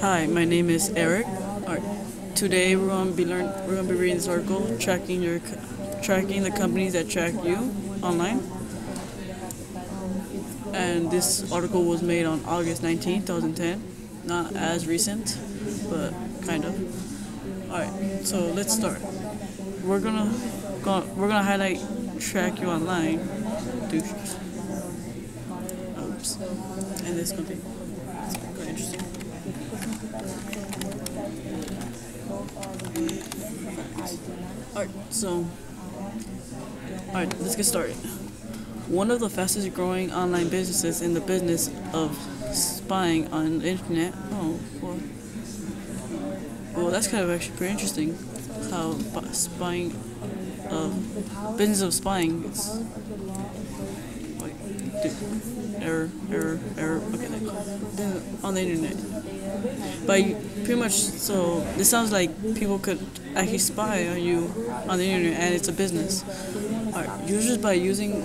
Hi, my name is Erik. Alright, today we're gonna be reading this article, tracking the companies that track you online. And this article was made on August 19th, 2010. Not as recent, but kind of. Alright, so let's start. We're gonna highlight track you online. Oops. And this company. It's quite interesting. Alright, let's get started. One of the fastest growing online businesses in the business of spying on the internet. Well, that's kind of actually pretty interesting. How spying, business of spying. Error. Okay, on the internet. But pretty much, so this sounds like people could actually spy on you on the internet, and it's a business. Alright, users by using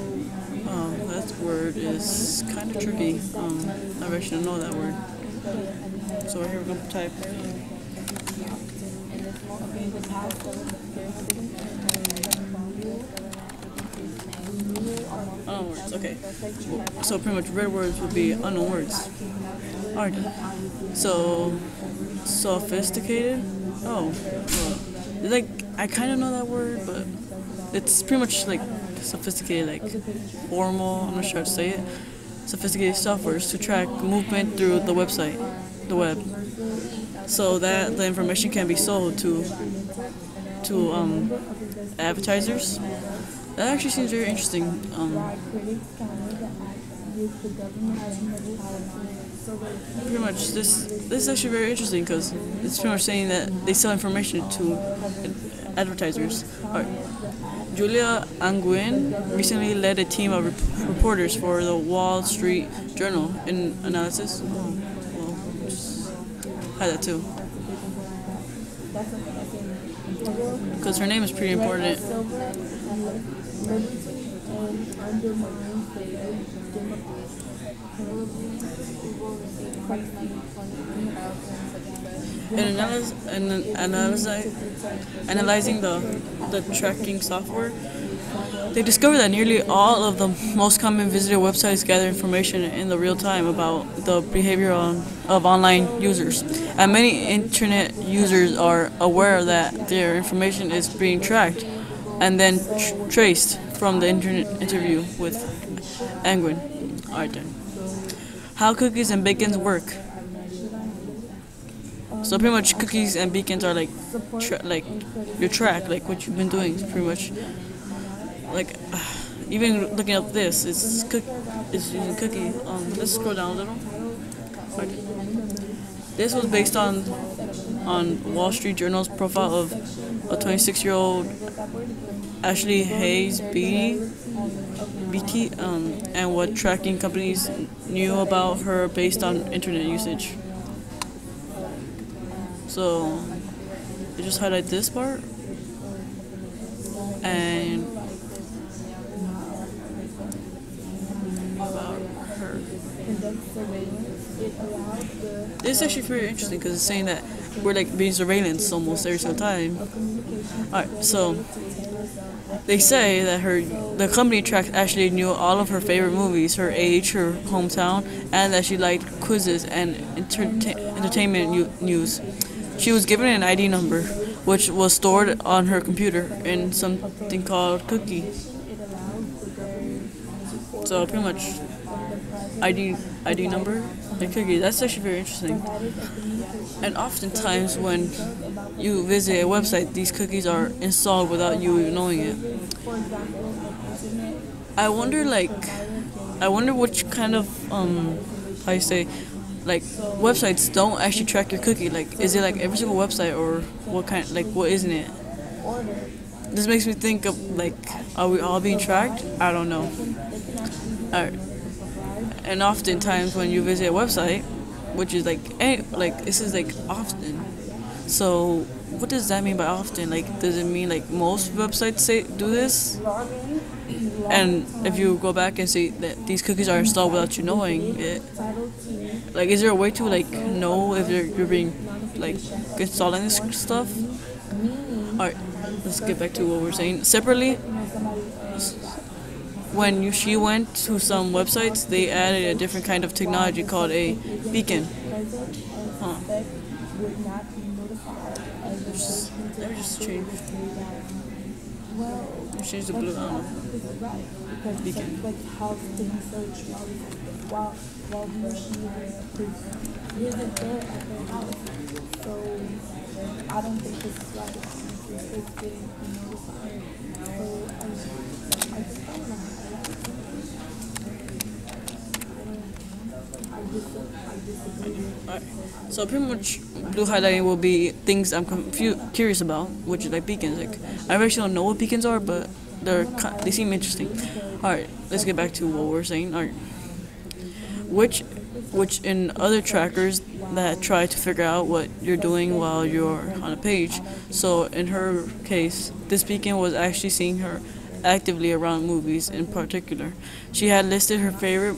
that word is kind of tricky. I really should know that word. So here we're gonna type. Unknown words. Okay. So pretty much red words would be unknown words. Alright. So sophisticated. Oh, well, like I kind of know that word, but it's pretty much like sophisticated, like formal. I'm not sure how to say it. Sophisticated softwares to track movement through the web, so that the information can be sold to advertisers. That actually seems very interesting. Pretty much this is actually very interesting because it's pretty much saying that they sell information to advertisers. Alright. Julia Anguin recently led a team of reporters for the Wall Street Journal in analysis. Well, just had that too. Because her name is pretty important. Analyzing the tracking software, they discovered that nearly all of the most common visited websites gather information in the real time about the behavior of online users. And many internet users are aware that their information is being tracked and then traced from the internet interview with Angwin. Alright then. How cookies and beacons work. So pretty much cookies and beacons are like your track, like what you've been doing. Pretty much, like even looking up this, it's using cookie. Let's scroll down a little. Right. This was based on Wall Street Journal's profile of a 26-year-old Ashley Hayes BT, and what tracking companies knew about her based on internet usage. So I just highlight this part and about her. This is actually very interesting because it's saying that we're like being surveillance almost every single time. Alright, so they say that the company tracked Ashley knew all of her favorite movies, her age, her hometown, and that she liked quizzes and entertainment news. She was given an ID number, which was stored on her computer in something called cookie. So pretty much ID number and cookie. That's actually very interesting. And oftentimes when you visit a website, these cookies are installed without you even knowing it. I wonder which kind of how you say, like websites don't actually track your cookie. Like, is it like every single website, or what kind? Like, what isn't it? This makes me think of like, are we all being tracked? I don't know. Alright. And oftentimes when you visit a website, which is like this is like often. So what does that mean by often? Like, does it mean like most websites do this? And if you go back and see that these cookies are installed without you knowing it, like, is there a way to like know if you're being like installing this stuff? All right, let's get back to what we're saying. Separately, when she went to some websites, they added a different kind of technology called a beacon. Huh. Let me just change. Change the blue. I don't know. Beacon. Alright. So pretty much blue highlighting will be things I'm curious about, which is like beacons. Like I actually don't know what beacons are, but they seem interesting. Alright, let's get back to what we're saying. Alright. Which in other trackers that try to figure out what you're doing while you're on a page. So in her case, this beacon was actually seeing her actively around movies in particular. She had listed her favorite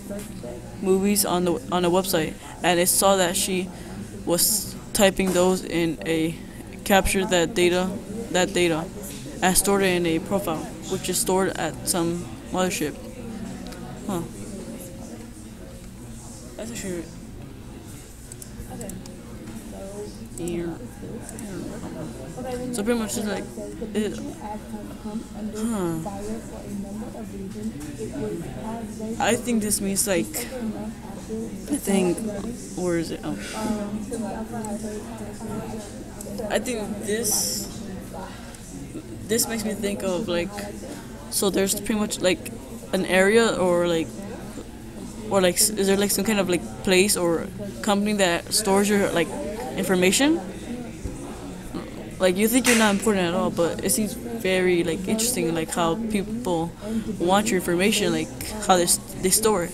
movies on the website, and it saw that she was typing those in a captured that data and stored it in a profile, which is stored at some mothership. Huh. That's actually so pretty much it's like I think this means like where is it? I think this makes me think of like, so there's pretty much like an area or like is there like some kind of like place or company that stores your like information? Like you think you're not important at all, but it seems very like interesting, like how people want your information, like how they store it.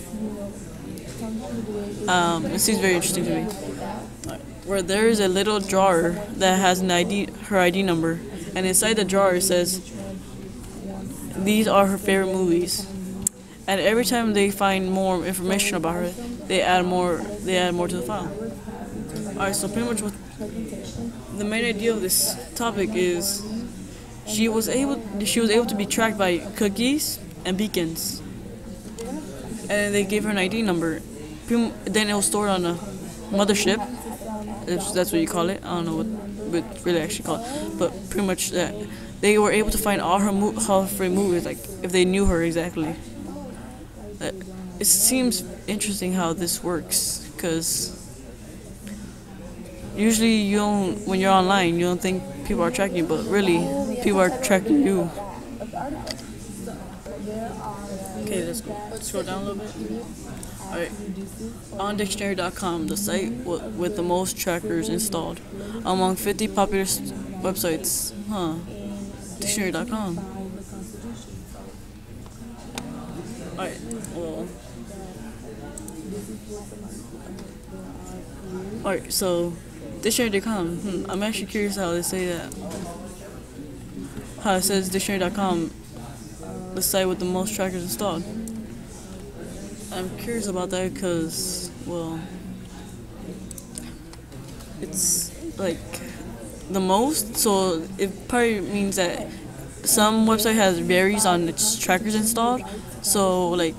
It seems very interesting to me. Where there is a little drawer that has her ID number, and inside the drawer it says these are her favorite movies. And every time they find more information about her, they add more to the file. Alright, so pretty much what the main idea of this topic is she was able to be tracked by cookies and beacons. And they gave her an ID number. Then it was stored on a mothership, if that's what you call it. I don't know what really actually called it, but pretty much that they were able to find all her favorite movies, like if they knew her exactly. It seems interesting how this works, because usually when you're online, you don't think people are tracking you, but really, people are tracking you. Okay, let's scroll down a little bit. Alright, on dictionary.com, the site with the most trackers installed among 50 popular websites. Dictionary.com. Alright, well. Alright, so dictionary.com. I'm actually curious how they say that. How it says dictionary.com, the site with the most trackers installed. I'm curious about that because, well, it's like the most, so it probably means that some website has varies on its trackers installed. So like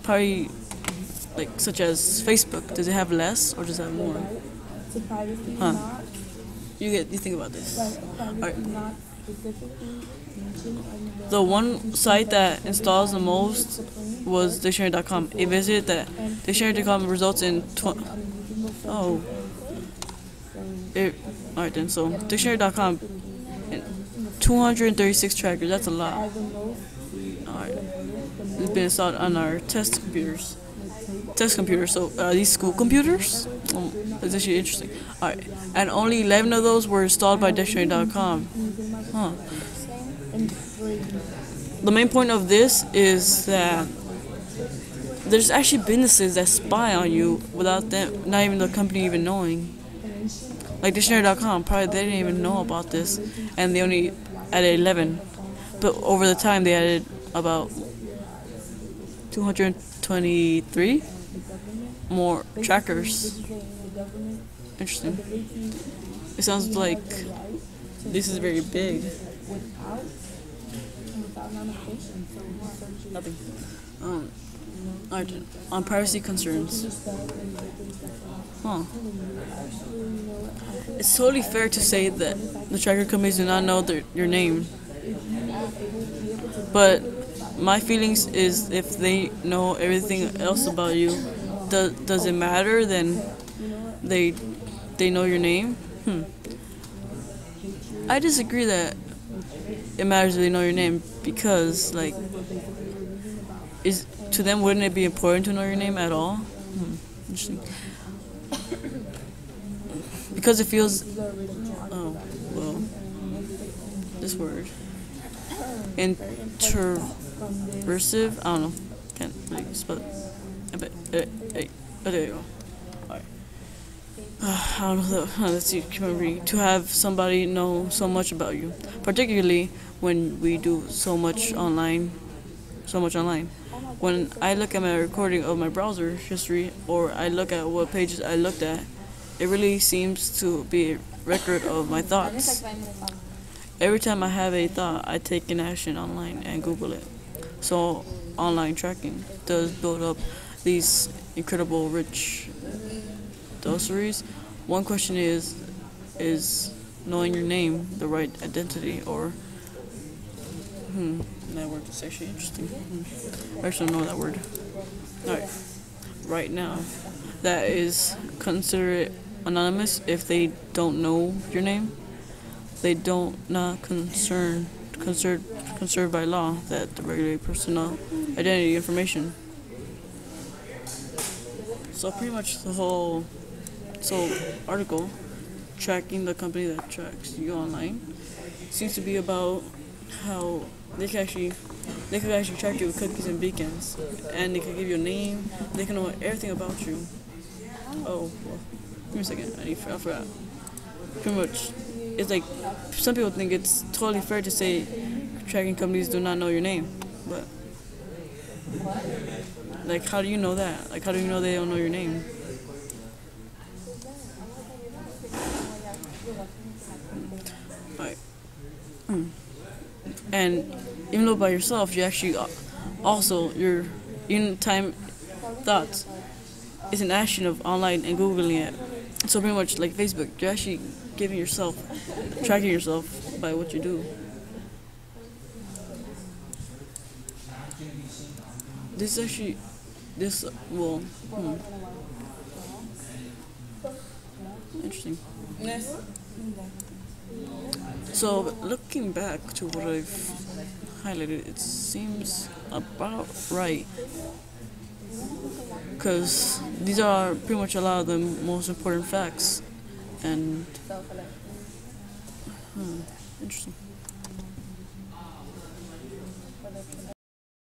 probably like such as Facebook, does it have less or does it have more? You think about this. Alright. The one site that installs the most was dictionary.com. A visit that dictionary.com results in alright then, so dictionary.com 236 trackers, that's a lot. Alright. It's been installed on our test computers. So these school computers? That's actually interesting. Alright. And only 11 of those were installed by dictionary.com. Huh. The main point of this is that there's actually businesses that spy on you without them, not even the company even knowing. Like dictionary.com, probably they didn't even know about this, and they only added 11. But over the time, they added about 223. more trackers. Interesting. It sounds like this is very big. Nothing. Alright, on privacy concerns. Huh. It's totally fair to say that the tracker companies do not know your name. But my feelings is if they know everything else about you, does it matter? Then they know your name. I disagree that it matters if they know your name because like is to them wouldn't it be important to know your name at all? Interesting. Because it feels this word interversive. I don't know. Can't really spell it. There you go. Alright. I don't know. Let's see. Keep on reading. To have somebody know so much about you, particularly when we do so much online. When I look at my recording of my browser history, or I look at what pages I looked at, it really seems to be a record of my thoughts. Every time I have a thought, I take an action online and Google it. So online tracking does build up these incredible rich glossaries. One question is knowing your name the right identity, or that word is actually interesting. I actually don't know that word. Alright. Right now, that is considered anonymous if they don't know your name. They don't not conserved by law that the regulate personal identity information. So pretty much the whole article tracking the company that tracks you online seems to be about how they could actually track you with cookies and beacons, and they could give you a name. They can know everything about you. Oh, well, give me a second. I forgot. Pretty much, it's like some people think it's totally fair to say tracking companies do not know your name, but like, how do you know that? Like, how do you know they don't know your name? Alright. And even though by yourself, you actually also your in-time thoughts is an action of online and Googling it. So pretty much like Facebook, you're actually tracking yourself by what you do. Interesting. So looking back to what I've highlighted, it seems about right, because these are pretty much a lot of the most important facts, and interesting.